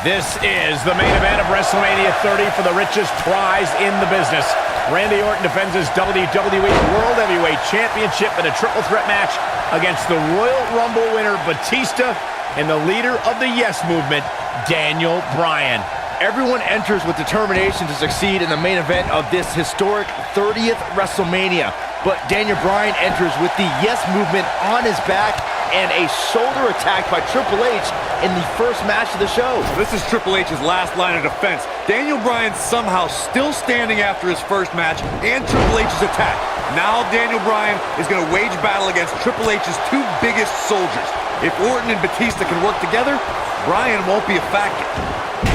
This is the main event of WrestleMania 30 for the richest prize in the business. Randy Orton defends his WWE World Heavyweight Championship in a triple threat match against the Royal Rumble winner Batista and the leader of the Yes Movement, Daniel Bryan. Everyone enters with determination to succeed in the main event of this historic 30th WrestleMania. But Daniel Bryan enters with the Yes Movement on his back and a shoulder attack by Triple H in the first match of the show. This is Triple H's last line of defense. Daniel Bryan somehow still standing after his first match and Triple H's attack. Now Daniel Bryan is going to wage battle against Triple H's two biggest soldiers. If Orton and Batista can work together, Bryan won't be a factor.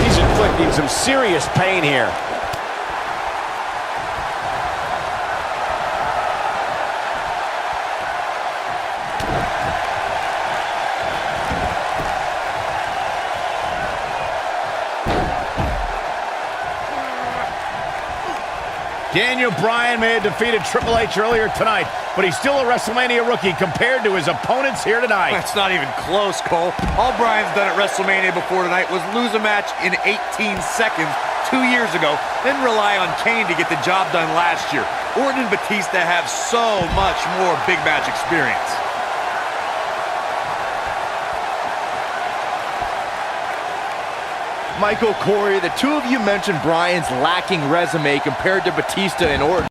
He's inflicting some serious pain here. Daniel Bryan may have defeated Triple H earlier tonight, but he's still a WrestleMania rookie compared to his opponents here tonight. That's not even close, Cole. All Bryan's done at WrestleMania before tonight was lose a match in 18 seconds 2 years ago, then rely on Kane to get the job done last year. Orton and Batista have so much more big match experience. Michael, Corey, the two of you mentioned Bryan's lacking resume compared to Batista and Orton.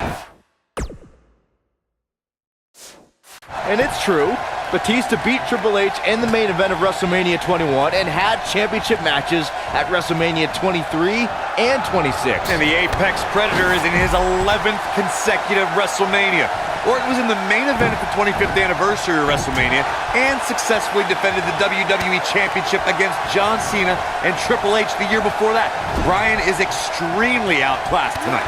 And it's true. Batista beat Triple H in the main event of WrestleMania 21 and had championship matches at WrestleMania 23 and 26. And the Apex Predator is in his 11th consecutive WrestleMania. Orton was in the main event at the 25th anniversary of WrestleMania and successfully defended the WWE Championship against John Cena and Triple H the year before that. Bryan is extremely outclassed tonight.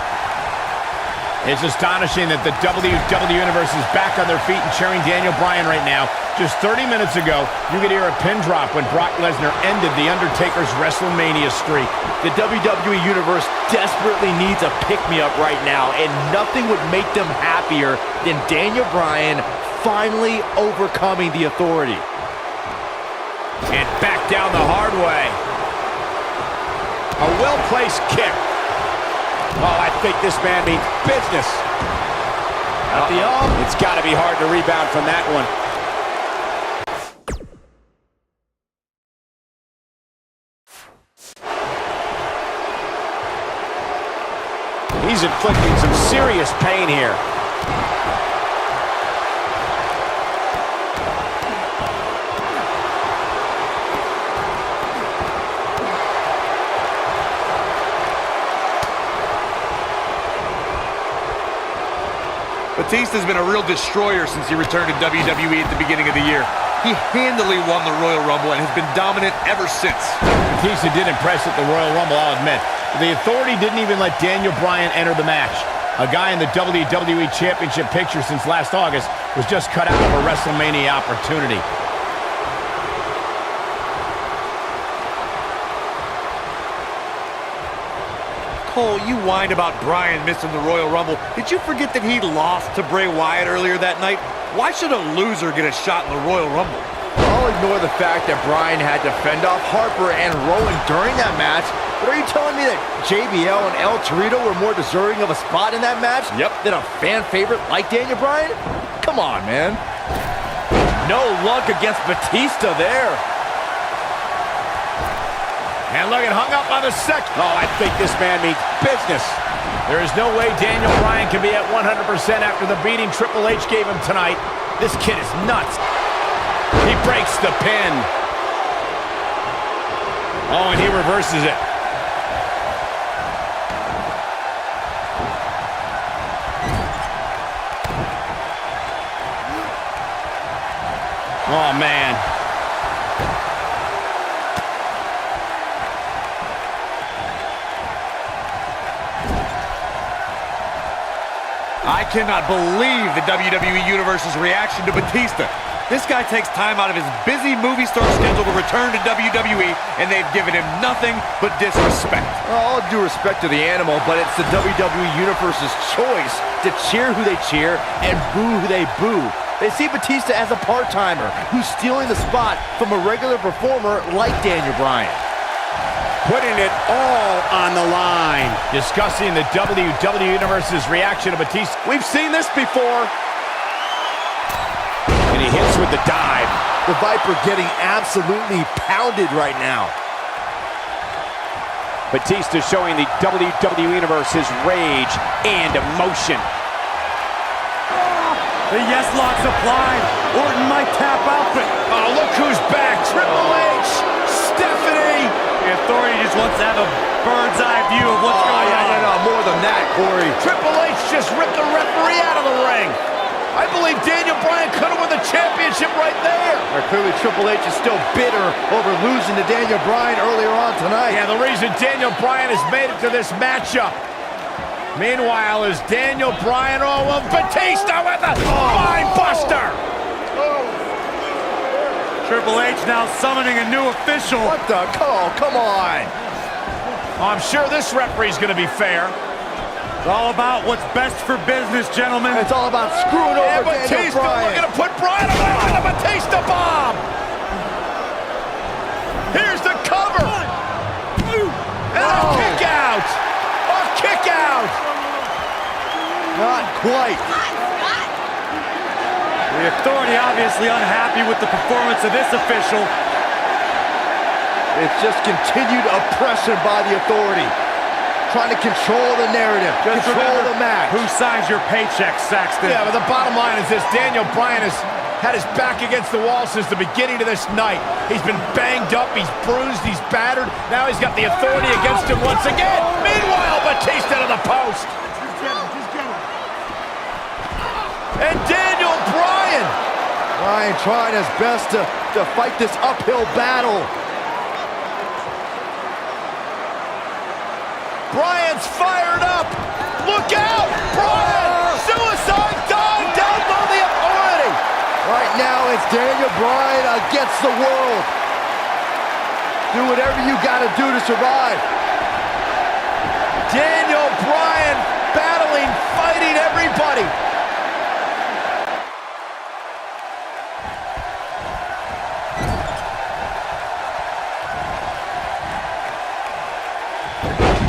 It's astonishing that the WWE Universe is back on their feet and cheering Daniel Bryan right now. Just 30 minutes ago, you could hear a pin drop when Brock Lesnar ended The Undertaker's WrestleMania streak. The WWE Universe desperately needs a pick-me-up right now, and nothing would make them happier than Daniel Bryan finally overcoming the Authority. And back down the hard way. A well-placed kick. Oh, I think this man means business. At the arm. It's got to be hard to rebound from that one. He's inflicting some serious pain here. Batista's been a real destroyer since he returned to WWE at the beginning of the year. He handily won the Royal Rumble and has been dominant ever since. Batista did impress at the Royal Rumble, I'll admit. The Authority didn't even let Daniel Bryan enter the match. A guy in the WWE Championship picture since last August was just cut out of a WrestleMania opportunity. Cole, you whined about Bryan missing the Royal Rumble. Did you forget that he lost to Bray Wyatt earlier that night? Why should a loser get a shot in the Royal Rumble? I'll ignore the fact that Bryan had to fend off Harper and Rowan during that match, but are you telling me that JBL and El Torito were more deserving of a spot in that match than a fan favorite like Daniel Bryan? Come on, man. No luck against Batista there. And look, it hung up on the second. Oh, I think this man means business. There is no way Daniel Bryan can be at 100% after the beating Triple H gave him tonight. This kid is nuts. He breaks the pin. Oh, and he reverses it. Oh, man. I cannot believe the WWE Universe's reaction to Batista. This guy takes time out of his busy movie star schedule to return to WWE, and they've given him nothing but disrespect. All due respect to the animal, but it's the WWE Universe's choice to cheer who they cheer and boo who they boo. They see Batista as a part-timer who's stealing the spot from a regular performer like Daniel Bryan. putting it all on the line. Discussing the WWE Universe's reaction to Batista. We've seen this before. And he hits with the dive. The Viper getting absolutely pounded right now. Batista showing the WWE Universe his rage and emotion. The yes lock's applied. Orton might tap out, but Oh, look who's back. Triple H, Stephanie. the Authority just wants to have a bird's eye view of what's going on. No, more than that, Corey. Triple H just ripped the referee out of the ring. I believe Daniel Bryan could have won the championship right there. Clearly, Triple H is still bitter over losing to Daniel Bryan earlier on tonight. Yeah, the reason Daniel Bryan has made it to this matchup. Meanwhile, is Daniel Bryan, Batista with a spine buster. Triple H now summoning a new official. What the? Oh, come on. I'm sure this referee's going to be fair. It's all about what's best for business, gentlemen. It's all about screwing over And Daniel Batista Bryan. looking to put Bryan away with the Batista bomb. Here's the cover. And a kick out. A kick out. Not quite. The Authority obviously unhappy with the performance of this official. It's just continued oppression by the Authority. Trying to control the narrative, control the match. Who signs your paycheck, Saxton? Yeah, but the bottom line is this. Daniel Bryan has had his back against the wall since the beginning of this night. He's been banged up, he's bruised, he's battered. Now he's got the Authority against him once again. Meanwhile, Batista to the post. And Daniel Bryan. Bryan trying his best to fight this uphill battle. Bryan's fired up. Look out! Bryan! Suicide dive down below the Authority. Right now, it's Daniel Bryan against the world. Do whatever you got to do to survive. Daniel Bryan battling, fighting everybody.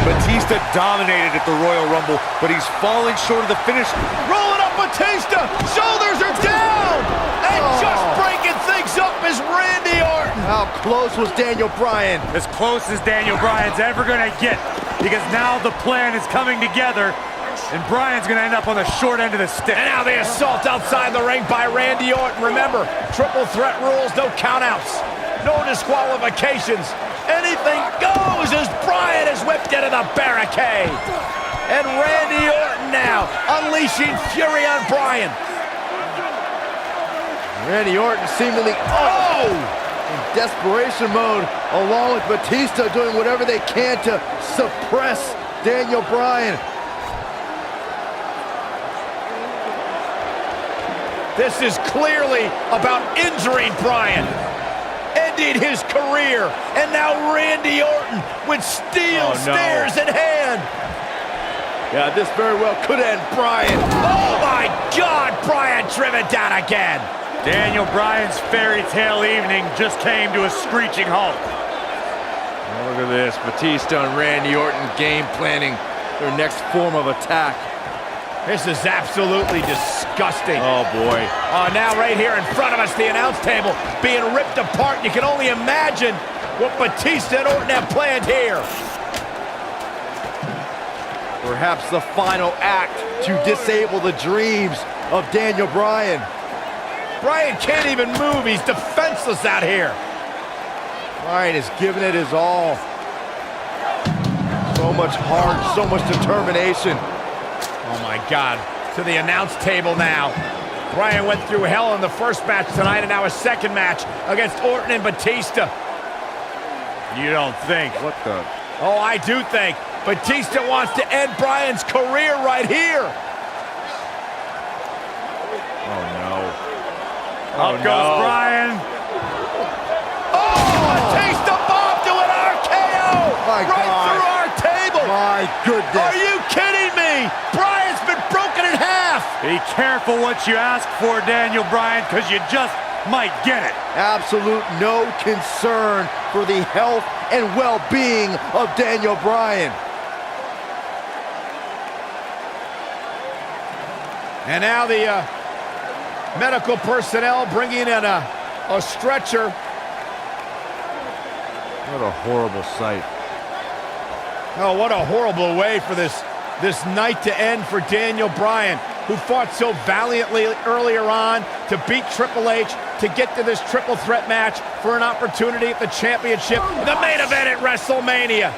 Batista dominated at the Royal Rumble, but he's falling short of the finish. Rolling up Batista. Shoulders are down. And just breaking things up is Randy Orton. How close was Daniel Bryan? As close as Daniel Bryan's ever going to get, because now the plan is coming together, and Bryan's going to end up on the short end of the stick. And now the assault outside the ring by Randy Orton. Remember, triple threat rules, no countouts, no disqualifications. Anything goes as Bryan is whipped into the barricade. And Randy Orton now unleashing fury on Bryan. Randy Orton seemingly in desperation mode, along with Batista doing whatever they can to suppress Daniel Bryan. This is clearly about injuring Bryan, ending his career, and now Randy Orton with steel stairs in hand. Yeah, this very well could end Bryan. Oh my God, Bryan driven down again. Daniel Bryan's fairy tale evening just came to a screeching halt. Look at this, Batista and Randy Orton game planning their next form of attack. This is absolutely disgusting. Oh boy. Now right here in front of us, the announce table being ripped apart. You can only imagine what Batista and Orton have planned here. Perhaps the final act to disable the dreams of Daniel Bryan. Bryan can't even move. He's defenseless out here. Bryan is giving it his all. So much heart, so much determination. Oh my God. To the announce table now. Bryan went through hell in the first match tonight, and now a second match against Orton and Batista. You don't think? What the? Oh, I do think. Batista wants to end Bryan's career right here. Oh no. Up goes Bryan. Oh, Batista bomb to an RKO. My right God. through our table. My goodness. Are you kidding me? Bryan's been broken in half. Be careful what you ask for, Daniel Bryan, because you just might get it. Absolute no concern for the health and well-being of Daniel Bryan. And now the medical personnel bringing in a stretcher. What a horrible sight. Oh, what a horrible way for this night to end for Daniel Bryan, who fought so valiantly earlier on to beat Triple H, to get to this triple threat match for an opportunity at the championship, the main event at WrestleMania.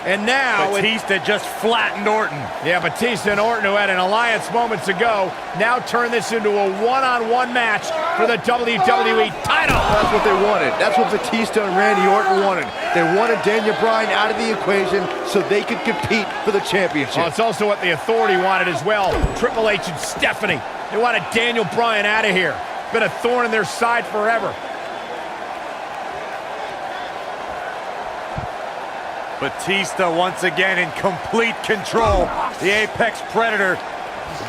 And now Batista just flattened Orton. Yeah, Batista and Orton, who had an alliance moments ago, now turn this into a one-on-one match for the WWE title. That's what they wanted. That's what Batista and Randy Orton wanted. They wanted Daniel Bryan out of the equation so they could compete for the championship. Well, it's also what the Authority wanted as well. Triple H and Stephanie. They wanted Daniel Bryan out of here. Been a thorn in their side forever. Batista once again in complete control. The Apex Predator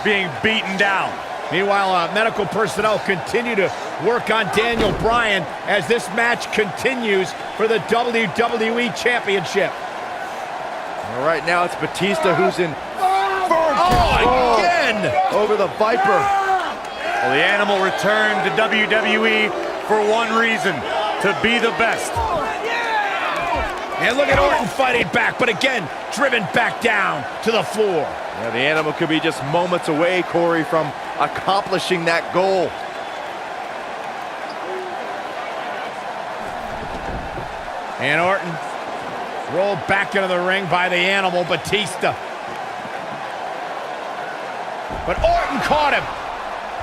being beaten down. Meanwhile, medical personnel continue to work on Daniel Bryan as this match continues for the WWE Championship. All right, now it's Batista who's in firm control again over the Viper. Well, the Animal returned to WWE for one reason, to be the best. And look at Orton fighting back, but again, driven back down to the floor. Yeah, the Animal could be just moments away, Corey, from accomplishing that goal. And Orton rolled back into the ring by the Animal, Batista. But Orton caught him.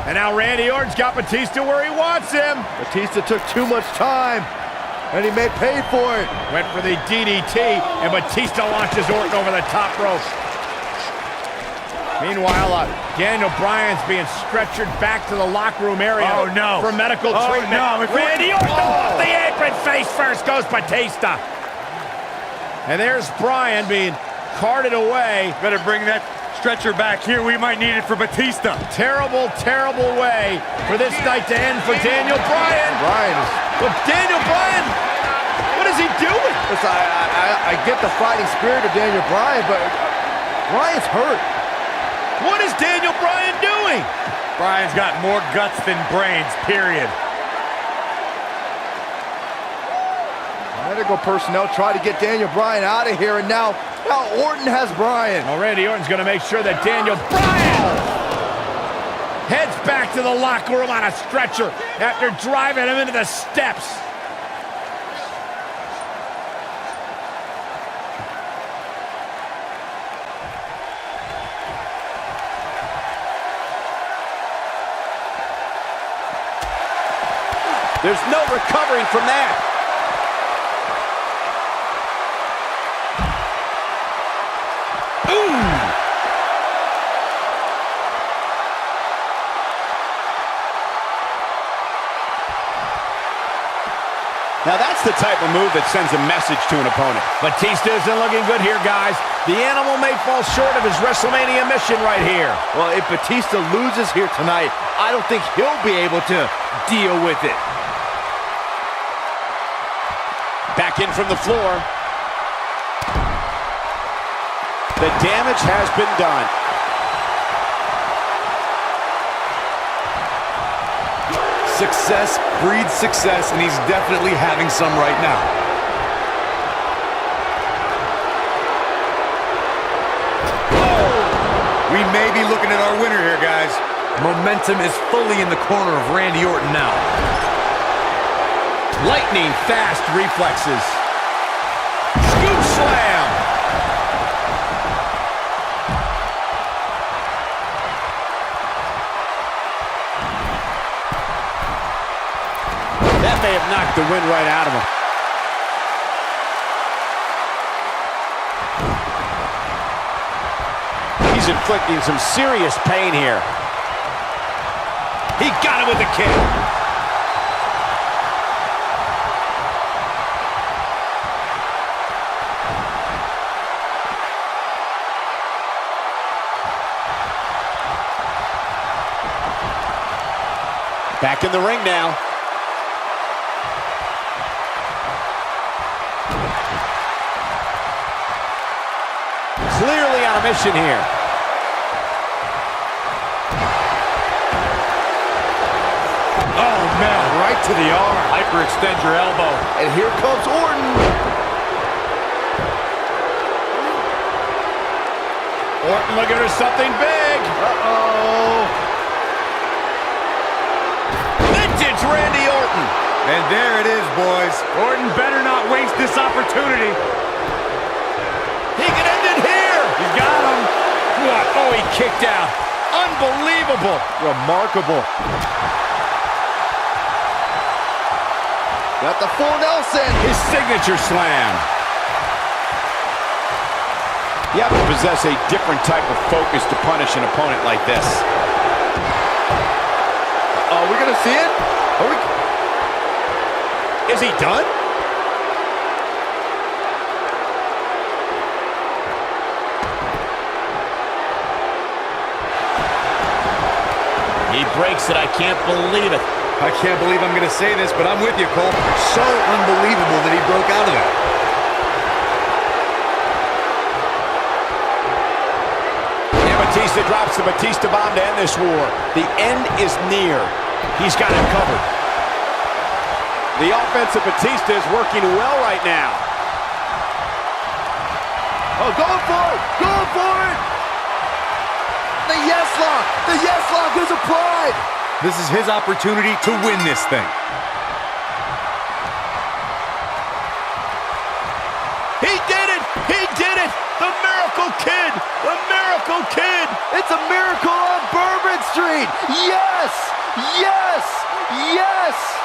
And now Randy Orton's got Batista where he wants him. Batista took too much time, and he may pay for it. Went for the DDT, and Batista launches Orton over the top rope. Meanwhile, Daniel Bryan's being stretchered back to the locker room area for medical treatment. Randy Orton off the apron, face first goes Batista. And there's Bryan being carted away. Better bring that stretcher back here. We might need it for Batista. Terrible, terrible way for this night to end for Daniel Bryan. But Daniel Bryan, what is he doing? Listen, I get the fighting spirit of Daniel Bryan, but Bryan's hurt. What is Daniel Bryan doing? Bryan's got more guts than brains, period. Medical personnel try to get Daniel Bryan out of here, and now Orton has Bryan. Well, Randy Orton's going to make sure that Daniel Bryan heads back to the locker room on a stretcher after driving him into the steps. There's no recovering from that. Now that's the type of move that sends a message to an opponent. Batista isn't looking good here, guys. The Animal may fall short of his WrestleMania mission right here. Well, if Batista loses here tonight, I don't think he'll be able to deal with it. Back in from the floor. The damage has been done. Success breeds success, and he's definitely having some right now. We may be looking at our winner here, guys. Momentum is fully in the corner of Randy Orton now. Lightning fast reflexes. Scoop slam. That may have knocked the wind right out of him. He's inflicting some serious pain here. He got him with the kick. Back in the ring now. our mission here. Oh, man, right to the arm. Hyperextend your elbow. And here comes Orton. Orton looking for something big. Uh-oh. Vintage Randy Orton. And there it is, boys. Orton better not waste this opportunity. He can end it here. He's got him. What? Oh, he kicked out. Unbelievable. Remarkable. Got the full Nelson. His signature slam. You have to possess a different type of focus to punish an opponent like this. Are we going to see it? Are we... Is he done? He breaks it. I can't believe it. I can't believe I'm going to say this, but I'm with you, Cole. So unbelievable that he broke out of that. And Batista drops the Batista bomb to end this war. The end is near. He's got it covered. The offense of Batista is working well right now. Oh, go for it! Go for it! The yes lock! The yes lock is applied! This is his opportunity to win this thing. He did it! He did it! The Miracle Kid! The Miracle Kid! It's a miracle on Bourbon Street! Yes! Yes! Yes!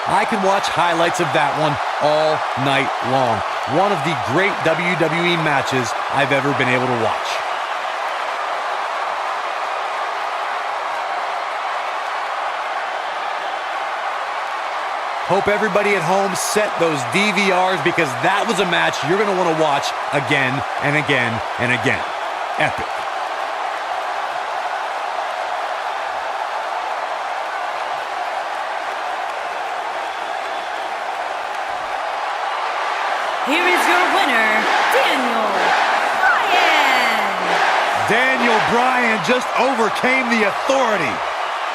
I can watch highlights of that one all night long. One of the great WWE matches I've ever been able to watch. Hope everybody at home set those DVRs because that was a match you're going to want to watch again and again and again. Epic. Here is your winner, Daniel Bryan. Daniel Bryan just overcame the authority.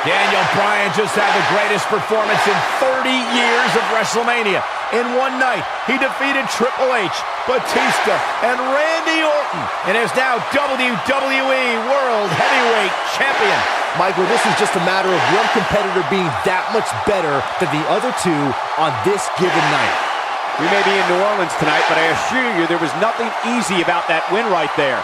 Daniel Bryan just had the greatest performance in 30 years of WrestleMania. In one night, he defeated Triple H, Batista, and Randy Orton, and is now WWE World Heavyweight Champion. Michael, this is just a matter of one competitor being that much better than the other two on this given night. We may be in New Orleans tonight, but I assure you there was nothing easy about that win right there.